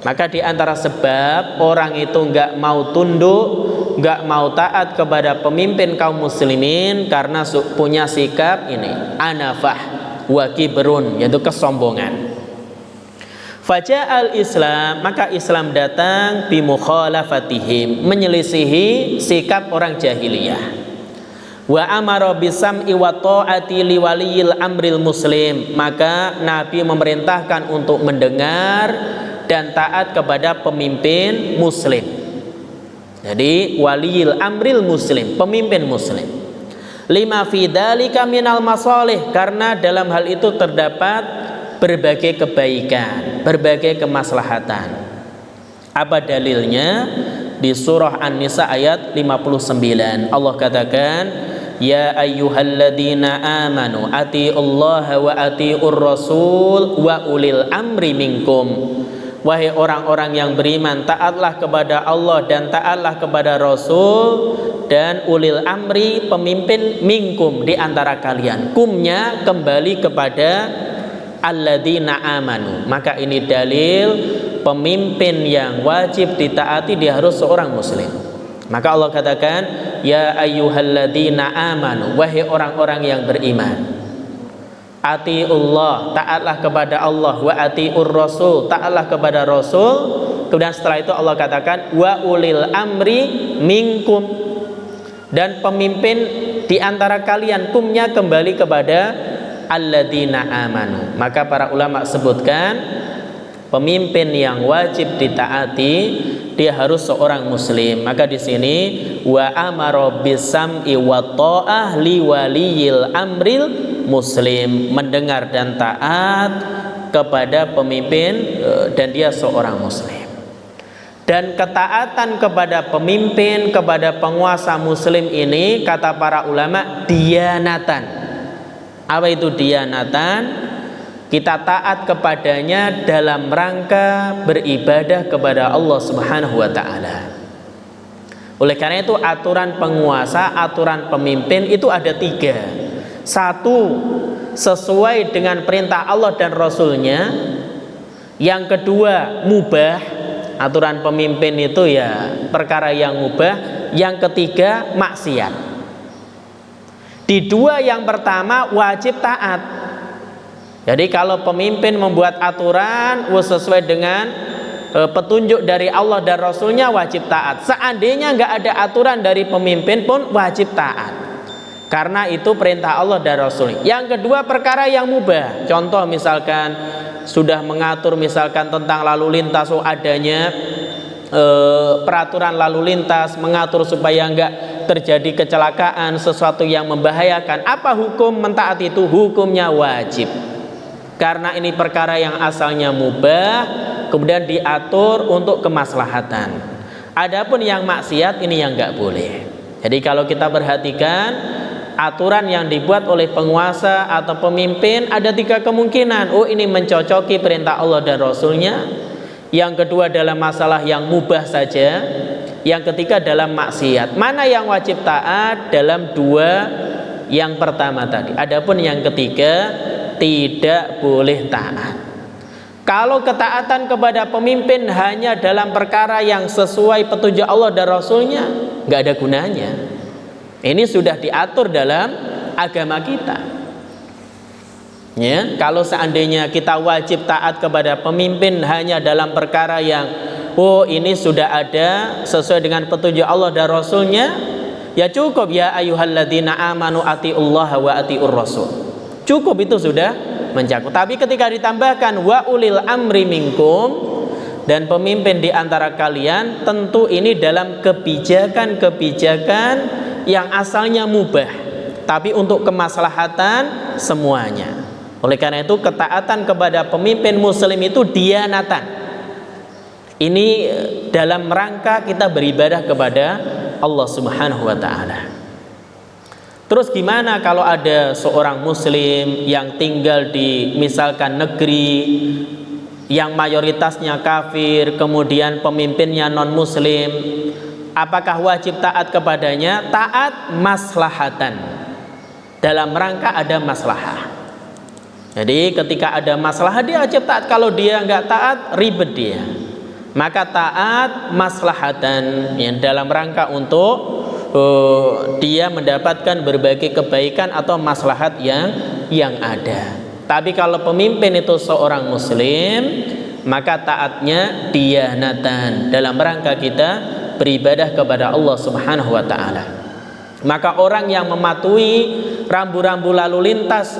Maka di antara sebab orang itu enggak mau tunduk, enggak mau taat kepada pemimpin kaum muslimin karena punya sikap ini, anafah wa kibrun, yaitu kesombongan. Faja'al Islam, maka Islam datang bi mukhalafatihim, menyelisihi sikap orang jahiliyah. Wa amara bisam'i wa ta'ati li waliyil amril muslim, maka Nabi memerintahkan untuk mendengar dan taat kepada pemimpin muslim. Jadi waliyil amril muslim, pemimpin muslim. Lima fi dzalika minal masalih, karena dalam hal itu terdapat berbagai kebaikan, berbagai kemaslahatan. Apa dalilnya? Di surah An-Nisa ayat 59 Allah katakan, ya ayyuhalladzina amanu atiullaha wa atiur rasul wa ulil amri minkum. Wahai orang-orang yang beriman, taatlah kepada Allah dan taatlah kepada Rasul dan ulil amri, pemimpin, minkum, di antara kalian. Kumnya kembali kepada alladzina amanu. Maka ini dalil pemimpin yang wajib ditaati, dia harus seorang muslim. Maka Allah katakan, ya ayyuhalladzina amanu, wahai orang-orang yang beriman, atiullah, taatlah kepada Allah, wa atiur rasul, taatlah kepada Rasul. Kemudian setelah itu Allah katakan, wa ulil amri minkum, dan pemimpin di antara kalian, kumnya kembali kepada alladzina amanu. Maka para ulama sebutkan, pemimpin yang wajib ditaati dia harus seorang muslim. Maka di sini wa amara bisam'i wa ta'ah li waliyil amril muslim, mendengar dan taat kepada pemimpin dan dia seorang muslim. Dan ketaatan kepada pemimpin, kepada penguasa muslim ini, kata para ulama, dianatan. Apa itu dianatan? Kita taat kepadanya dalam rangka beribadah kepada Allah Subhanahu wa ta'ala. Oleh karena itu aturan penguasa, aturan pemimpin itu ada 3. Satu, sesuai dengan perintah Allah dan Rasulnya. Yang kedua, mubah. Aturan pemimpin itu ya perkara yang mubah. Yang ketiga, maksiat. Di 2 yang pertama wajib taat. Jadi kalau pemimpin membuat aturan sesuai dengan petunjuk dari Allah dan Rasulnya, wajib taat. Seandainya nggak ada aturan dari pemimpin pun wajib taat, karena itu perintah Allah dan Rasul. Yang kedua, perkara yang mubah. Contoh misalkan sudah mengatur misalkan tentang lalu lintas, adanya peraturan lalu lintas, mengatur supaya enggak terjadi kecelakaan, sesuatu yang membahayakan. Apa hukum mentaati itu? Hukumnya wajib, karena ini perkara yang asalnya mubah kemudian diatur untuk kemaslahatan. Adapun yang maksiat ini yang enggak boleh. Jadi kalau kita perhatikan aturan yang dibuat oleh penguasa atau pemimpin, ada 3 kemungkinan. Oh, ini mencocoki perintah Allah dan Rasulnya. Yang kedua dalam masalah yang mubah saja. Yang ketiga dalam maksiat. Mana yang wajib taat? Dalam 2 yang pertama tadi. Adapun yang ketiga tidak boleh taat. Kalau ketaatan kepada pemimpin hanya dalam perkara yang sesuai petunjuk Allah dan Rasulnya, nggak ada gunanya. Ini sudah diatur dalam agama kita. Ya, kalau seandainya kita wajib taat kepada pemimpin hanya dalam perkara yang ini sudah ada sesuai dengan petunjuk Allah dan Rasulnya, ya cukup, ya ayyuhalladzina amanu atiullaha wa atiur rasul. Cukup, itu sudah mencakup. Tapi ketika ditambahkan wa ulil amri minkum, dan pemimpin di antara kalian, tentu ini dalam kebijakan-kebijakan yang asalnya mubah, tapi untuk kemaslahatan semuanya. Oleh karena itu ketaatan kepada pemimpin muslim itu dianatan. Ini dalam rangka kita beribadah kepada Allah Subhanahu wa ta'ala. Terus gimana kalau ada seorang muslim yang tinggal di misalkan negeri yang mayoritasnya kafir, kemudian pemimpinnya non muslim, apakah wajib taat kepadanya? Taat maslahatan, dalam rangka ada maslahah. Jadi ketika ada maslahah dia wajib taat. Kalau dia nggak taat, ribet dia. Maka taat maslahatan, yang dalam rangka untuk dia mendapatkan berbagai kebaikan atau maslahat yang ada. Tapi kalau pemimpin itu seorang muslim, maka taatnya diyanatan, dalam rangka kita beribadah kepada Allah Subhanahu wa taala. Maka orang yang mematuhi rambu-rambu lalu lintas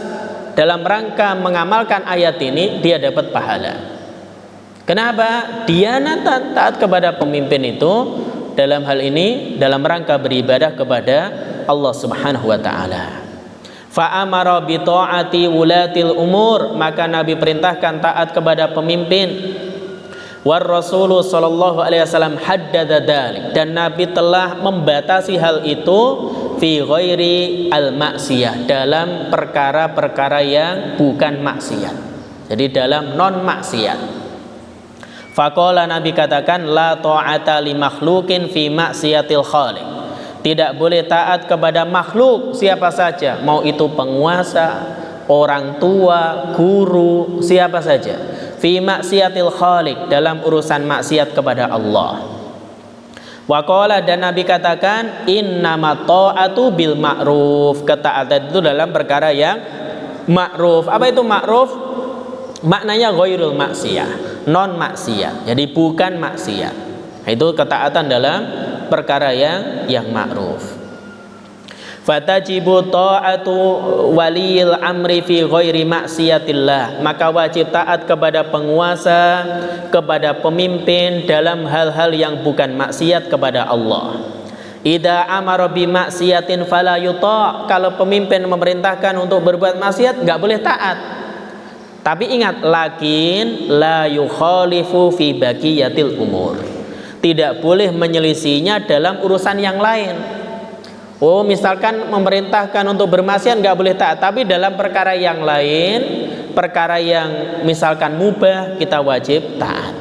dalam rangka mengamalkan ayat ini, dia dapat pahala. Kenapa? Diyanatan, taat kepada pemimpin itu dalam hal ini dalam rangka beribadah kepada Allah Subhanahu wa taala. Fa amara bi taati wulatil umur, maka Nabi perintahkan taat kepada pemimpin. War Rasulullah sallallahu alaihi wasallam haddada dzalik, dan Nabi telah membatasi hal itu fi ghairi al maksiyah, dalam perkara-perkara yang bukan maksiat. Jadi dalam non maksiat. Faqala, Nabi katakan, la ta'ata li makhluqin fi maksiatil khaliq. Tidak boleh taat kepada makhluk siapa saja, mau itu penguasa, orang tua, guru, siapa saja. Fi maksiatil khaliq, dalam urusan maksiat kepada Allah. Wa qala, dan Nabi katakan, innamat ta'atu bil ma'ruf. Ketaatan itu dalam perkara yang ma'ruf. Apa itu ma'ruf? Maknanya ghairul maksiyah, non maksiat. Jadi bukan maksiat. Itu ketaatan dalam perkara yang ma'ruf. Fatajibu ta'atu waliyil amri fi ghairi maksiatillah, maka wajib taat kepada penguasa, kepada pemimpin dalam hal-hal yang bukan maksiat kepada Allah. Idza amara bi maksiatin fala yuta', kalau pemimpin memerintahkan untuk berbuat maksiat enggak boleh taat. Tapi ingat, lakin la yukhalifu fi baqiyatil umur, tidak boleh menyelisihinya dalam urusan yang lain. Oh, misalkan memerintahkan untuk bermaksiat nggak boleh taat, tapi dalam perkara yang lain, perkara yang misalkan mubah, kita wajib taat.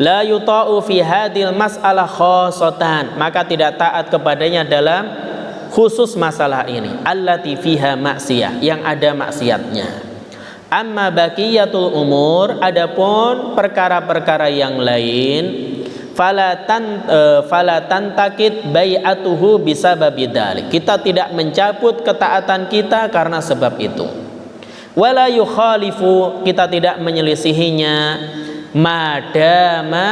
La yuta'u fi hadil mas'alah khosotan, maka tidak taat kepadanya dalam khusus masalah ini, allati fiha maksiyah, yang ada maksiatnya. Amma baqiyatul umur, adapun perkara-perkara yang lain, fala tantakid bai'atuhu bisababi dzalik, kita tidak mencabut ketaatan kita karena sebab itu. Wala yukhalifu, kita tidak menyelisihinya, madama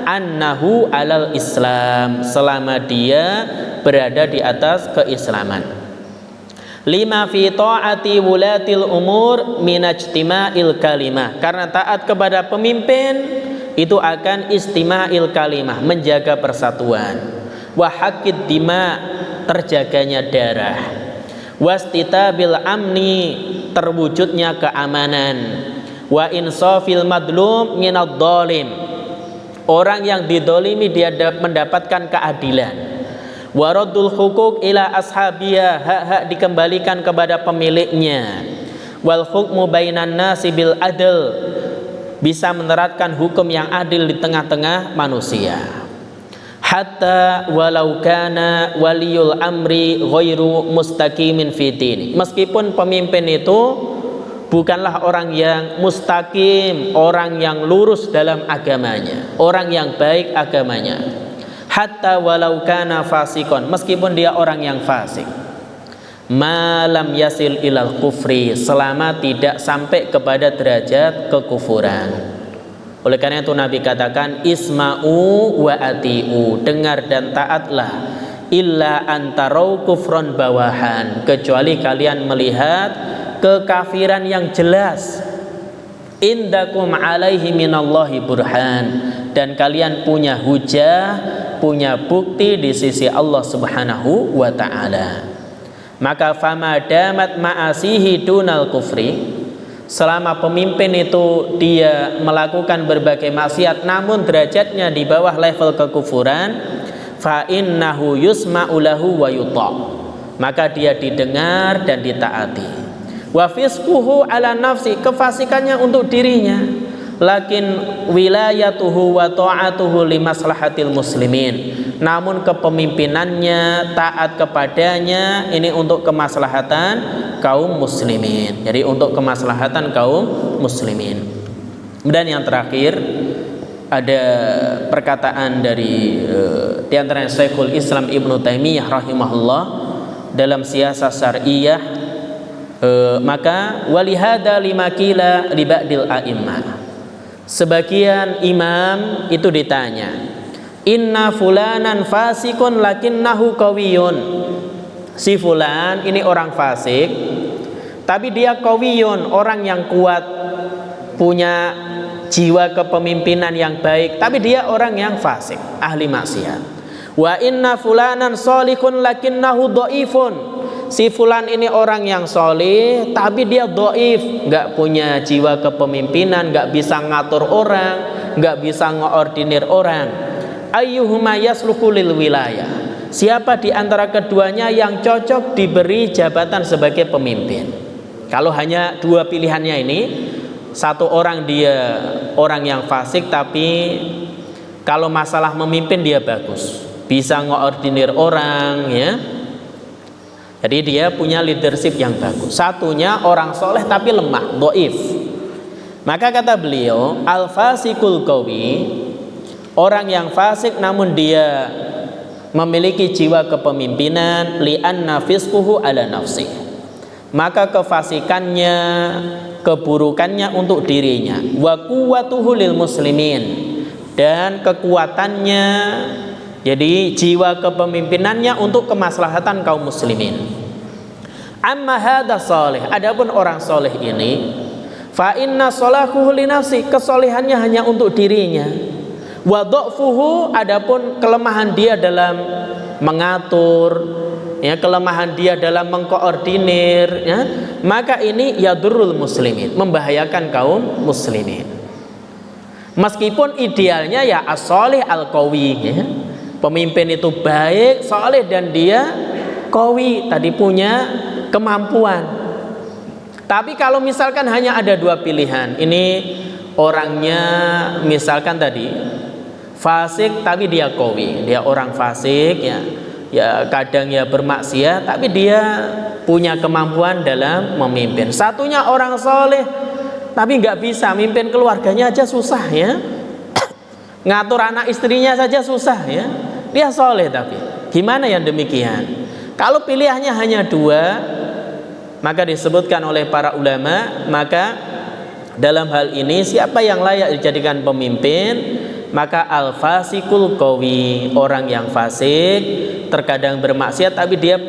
annahu alal Islam, selama dia berada di atas keislaman. Lima fi ta'ati wulatil umur minajtima'il kalimah, karena taat kepada pemimpin itu akan istima'il kalimah, menjaga persatuan. Wa haqqid dima, terjaganya darah. Wastitabil amni, terwujudnya keamanan. Wa insafil madlum minadh dhalim, orang yang didolimi dia mendapatkan keadilan. Waradul hukuk ila ashabiyah, hak-hak dikembalikan kepada pemiliknya. Wal hukmu bainan nasi bil adl, bisa menerapkan hukum yang adil di tengah-tengah manusia. Hatta walau kana waliyul amri ghairu mustaqimin fi din, meskipun pemimpin itu bukanlah orang yang mustaqim, orang yang lurus dalam agamanya, orang yang baik agamanya. Hatta walau kana fasikon, meskipun dia orang yang fasik. Malam yasil ilal kufri, selama tidak sampai kepada derajat kekufuran. Oleh karena itu Nabi katakan, isma'u wa ati'u, dengar dan taatlah, illa antarau kufron bawahan, kecuali kalian melihat kekafiran yang jelas. Indakum alaihi minallahi burhan, dan kalian punya hujah, punya bukti di sisi Allah Subhanahu wa ta'ala. Maka fama damat ma'asihi dunal kufri, selama pemimpin itu dia melakukan berbagai maksiat namun derajatnya di bawah level kekufuran, fa innahu yusma'u lahu wa yuta', maka dia didengar dan ditaati. Wa fisquhu ala nafsi, kefasikannya untuk dirinya. lakin wilayatuhu wa ta'atuhu limaslahatil muslimin. Namun kepemimpinannya, taat kepadanya ini untuk kemaslahatan kaum muslimin. Jadi untuk kemaslahatan kaum muslimin. Dan yang terakhir ada perkataan dari di antaranya Syekhul Islam Ibnu Taimiyah rahimahullah dalam Siyasah Syar'iyyah, maka walihada limakila li ba'dil a'immah. Sebagian imam itu ditanya, inna fulanan fasikun lakinnahu qawiyun. Si fulan ini orang fasik, tapi dia qawiyun, orang yang kuat, punya jiwa kepemimpinan yang baik, tapi dia orang yang fasik, ahli maksiat. Wa inna fulanan sholihun lakinnahu dhaifun. Si fulan ini orang yang solih, tapi dia dhaif, nggak punya jiwa kepemimpinan, nggak bisa ngatur orang, nggak bisa ngoordinir orang. Ayyuhuma yasluhu lil wilayah. Siapa di antara keduanya yang cocok diberi jabatan sebagai pemimpin? Kalau hanya dua pilihannya ini, satu orang dia orang yang fasik, tapi kalau masalah memimpin dia bagus, bisa ngoordinir orang, ya. Jadi dia punya leadership yang bagus. Satunya orang soleh tapi lemah, dhaif. Maka kata beliau, al-fasikul qawi, orang yang fasik namun dia memiliki jiwa kepemimpinan, li'anna fisquhu ala nafsi. Maka kefasikannya, keburukannya untuk dirinya. Wa quwwatuhu lil muslimin, dan kekuatannya, jadi jiwa kepemimpinannya untuk kemaslahatan kaum muslimin. Amma hadza salih, adapun orang soleh ini, fa inna salahuhu li nafsi, kesolehannya hanya untuk dirinya. Wa dha'fuhu, adapun kelemahan dia dalam mengatur, ya, kelemahan dia dalam mengkoordinir, ya, maka ini yadurrul muslimin, membahayakan kaum muslimin. Meskipun idealnya ya as-sholih al-qawi, ya. Pemimpin itu baik, soleh, dan dia qawi, tadi punya kemampuan. Tapi kalau misalkan hanya ada dua pilihan, ini orangnya misalkan tadi fasik tapi dia qawi, dia orang fasik, ya, ya kadang ya bermaksiat, tapi dia punya kemampuan dalam memimpin. Satunya orang soleh tapi nggak bisa mimpin, keluarganya aja susah, ya, ngatur anak istrinya saja susah, ya. Dia soleh tapi gimana yang demikian? Kalau pilihannya hanya dua, maka disebutkan oleh para ulama, maka dalam hal ini siapa yang layak dijadikan pemimpin? Maka al-fasikul qawi, orang yang fasik, terkadang bermaksiat tapi dia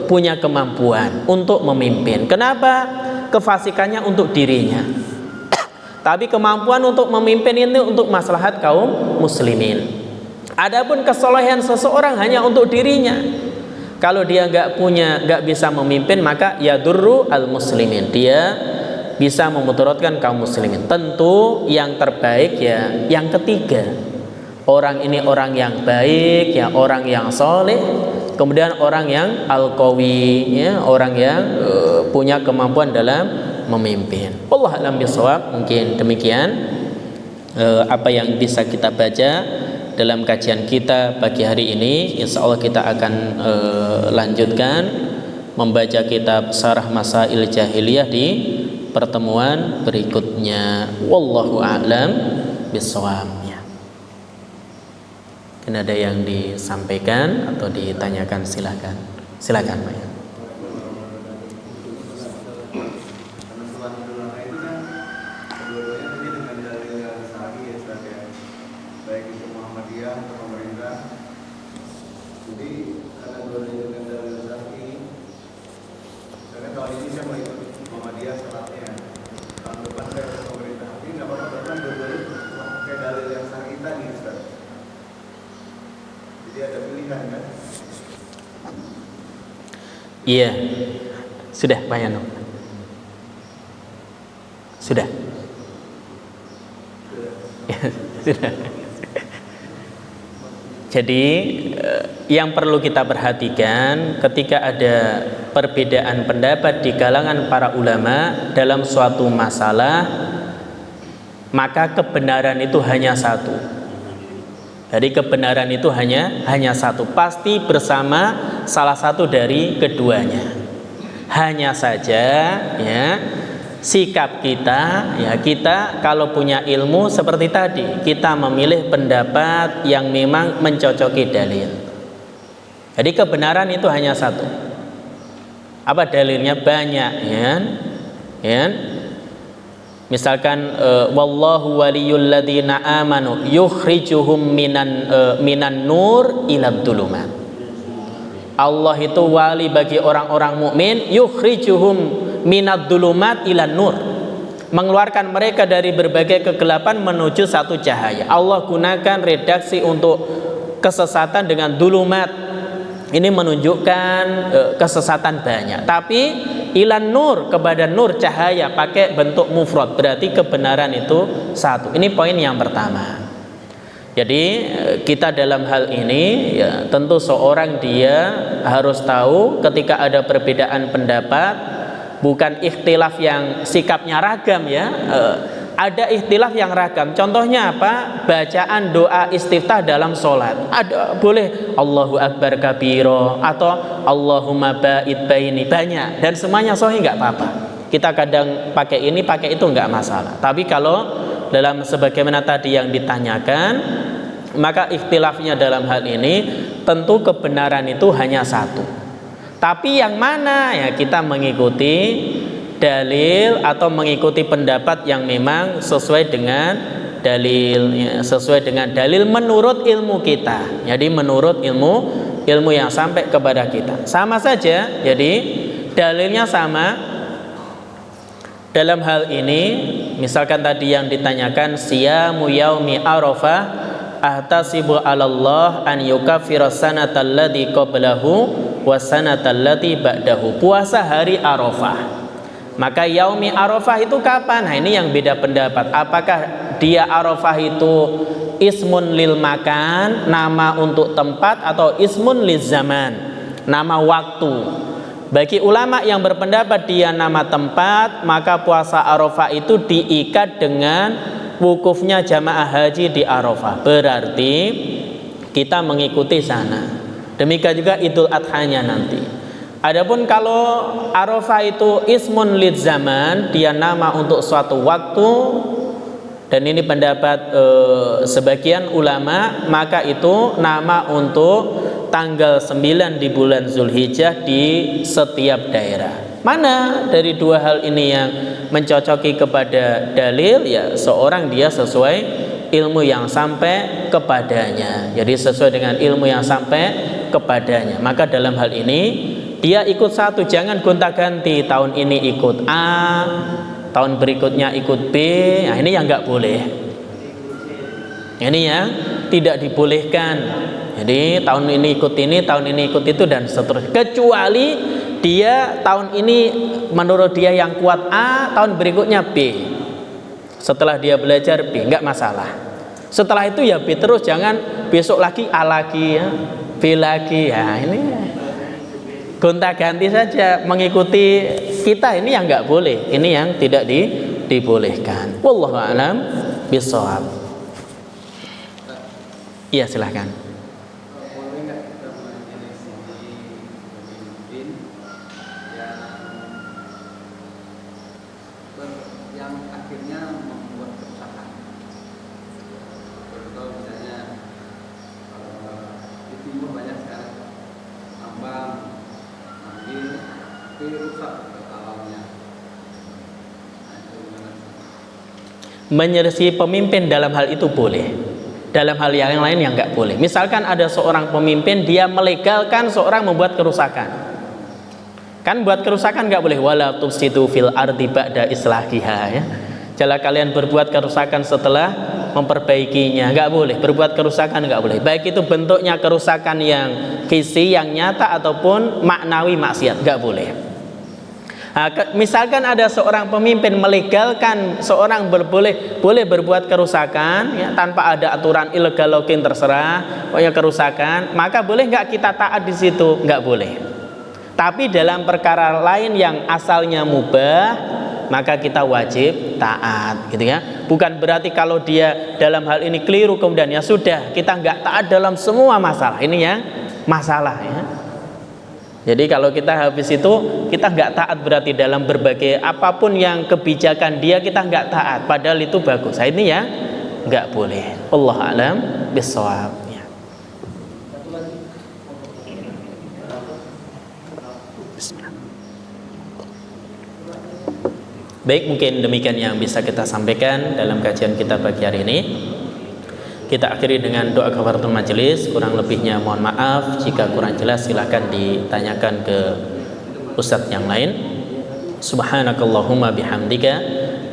punya kemampuan untuk memimpin. Kenapa? Kefasikannya untuk dirinya, tapi kemampuan untuk memimpin ini untuk maslahat kaum muslimin. Adapun kesolehan seseorang hanya untuk dirinya, kalau dia nggak bisa memimpin, maka yadurru al muslimin, dia bisa memudaratkan kaum muslimin. Tentu yang terbaik ya yang ketiga, orang ini orang yang baik, ya, orang yang soleh, kemudian orang yang al-qawi, ya, orang yang punya kemampuan dalam memimpin. Wallahu a'lam bishawab. Mungkin demikian apa yang bisa kita baca dalam kajian kita pagi hari ini. Insyaallah kita akan lanjutkan membaca kitab Syarah Masail Jahiliyah di pertemuan berikutnya. Wallahu a'lam bishawab. Mungkin ada yang disampaikan atau ditanyakan, silakan. Silakan, Pak. Iya, sudah Pak Yano. Sudah. Sudah. Jadi yang perlu kita perhatikan ketika ada perbedaan pendapat di kalangan para ulama dalam suatu masalah, maka kebenaran itu hanya satu. Jadi kebenaran itu hanya satu, pasti bersama salah satu dari keduanya. Hanya saja ya sikap kita, ya kita kalau punya ilmu seperti tadi, kita memilih pendapat yang memang mencocoki dalil. Jadi kebenaran itu hanya satu. Apa dalilnya? Banyak ya. Misalkan wallahu waliyul ladzina amanu yukhrijuhum minan nur ilad dhulumat. Allah itu wali bagi orang-orang mukmin, yukhrijuhum minad dhulumat ilan nur, mengeluarkan mereka dari berbagai kegelapan menuju satu cahaya. Allah gunakan redaksi untuk kesesatan dengan dhulumat. Ini menunjukkan kesesatan banyak. Tapi ilan nur, kepada nur cahaya, pakai bentuk mufrad, berarti kebenaran itu satu. Ini poin yang pertama. Jadi kita dalam hal ini ya tentu seorang dia harus tahu ketika ada perbedaan pendapat, bukan ikhtilaf yang sikapnya ragam ya. Ada ikhtilaf yang ragam. Contohnya apa? Bacaan doa istiftah dalam sholat. Ada boleh Allahu Akbar kabiro atau Allahumma ba'id baini, banyak dan semuanya sahih, nggak apa-apa. Kita kadang pakai ini pakai itu nggak masalah. Tapi kalau dalam sebagaimana tadi yang ditanyakan, maka ikhtilafnya dalam hal ini tentu kebenaran itu hanya satu. Tapi yang mana ya kita mengikuti dalil atau mengikuti pendapat yang memang sesuai dengan dalil ya, sesuai dengan dalil menurut ilmu kita. Jadi menurut ilmu yang sampai kepada kita. Sama saja, jadi dalilnya sama. Dalam hal ini misalkan tadi yang ditanyakan siyamu yaumi arafah ahtasibu 'alallah an yukaffira sanatal ladzi qablahu wa sanatal ladzi ba'dahu. Puasa hari Arafah. Maka yaumi Arafah itu kapan? Nah, ini yang beda pendapat. Apakah dia Arafah itu ismun lil makan, nama untuk tempat, atau ismun lil zaman, nama waktu? Bagi ulama yang berpendapat dia nama tempat, maka puasa Arafah itu diikat dengan wukufnya jamaah haji di Arafah. Berarti kita mengikuti sana. Demikian juga Idul Adhanya nanti. Adapun kalau Arafah itu ismun lid zaman, dia nama untuk suatu waktu, dan ini pendapat sebagian ulama, maka itu nama untuk tanggal 9 di bulan Zulhijjah di setiap daerah. Mana dari dua hal ini yang mencocoki kepada dalil? Ya seorang dia sesuai ilmu yang sampai kepadanya. Jadi sesuai dengan ilmu yang sampai kepadanya. Maka dalam hal ini dia ikut satu, jangan gonta-ganti. Tahun ini ikut A, tahun berikutnya ikut B. Nah, ini yang nggak boleh. Ini yang tidak dibolehkan. Jadi tahun ini ikut ini, tahun ini ikut itu, dan seterusnya. Kecuali dia tahun ini menurut dia yang kuat A, tahun berikutnya B. Setelah dia belajar B, nggak masalah. Setelah itu ya B terus, jangan besok lagi A lagi ya, B lagi. Ya ini gonta-ganti saja mengikuti kita, ini yang nggak boleh, ini yang tidak dibolehkan. Wallahu a'lam bishawab. Iya silahkan. Boleh nggak kita menyeleksi pemimpin yang akhirnya membuat kerusakan? Contoh misalnya di timur banyak sekarang tambang, tapi rusak alamnya. Menyelisih pemimpin dalam hal itu boleh. Dalam hal yang lain yang nggak boleh. Misalkan ada seorang pemimpin, dia melegalkan seorang membuat kerusakan. Kan buat kerusakan nggak boleh. Wala tufsidu fil ardi ba'da islahiha ya. Jangan kalian berbuat kerusakan setelah memperbaikinya. Nggak boleh. Berbuat kerusakan nggak boleh. Baik itu bentuknya kerusakan yang fisik, yang nyata, ataupun maknawi maksiat, nggak boleh. Nah, misalkan ada seorang pemimpin melegalkan seorang boleh berbuat kerusakan ya, tanpa ada aturan illegal logging, terserah pokoknya kerusakan, maka boleh nggak kita taat di situ? Nggak boleh. Tapi dalam perkara lain yang asalnya mubah, maka kita wajib taat, gitu ya. Bukan berarti kalau dia dalam hal ini keliru kemudian ya sudah kita nggak taat dalam semua masalah. Ini ya masalah ya. Jadi kalau kita habis itu kita nggak taat berarti dalam berbagai apapun yang kebijakan dia kita nggak taat. Padahal itu bagus. Nah, ini ya nggak boleh. Wallahu a'lam bishawab. Ya. Baik, mungkin demikian yang bisa kita sampaikan dalam kajian kita pagi hari ini. Kita akhiri dengan doa kafaratul majelis. Kurang lebihnya mohon maaf. Jika kurang jelas silakan ditanyakan ke ustadz yang lain. Subhanakallahumma bihamdika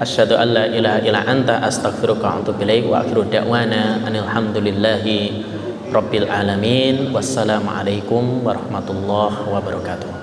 asyhadu an la ilaha illa anta astaghfiruka wa atubu ilaik. Wa akhiru da'wana anil hamdulillahi rabbil alamin. Wassalamualaikum warahmatullahi wabarakatuh.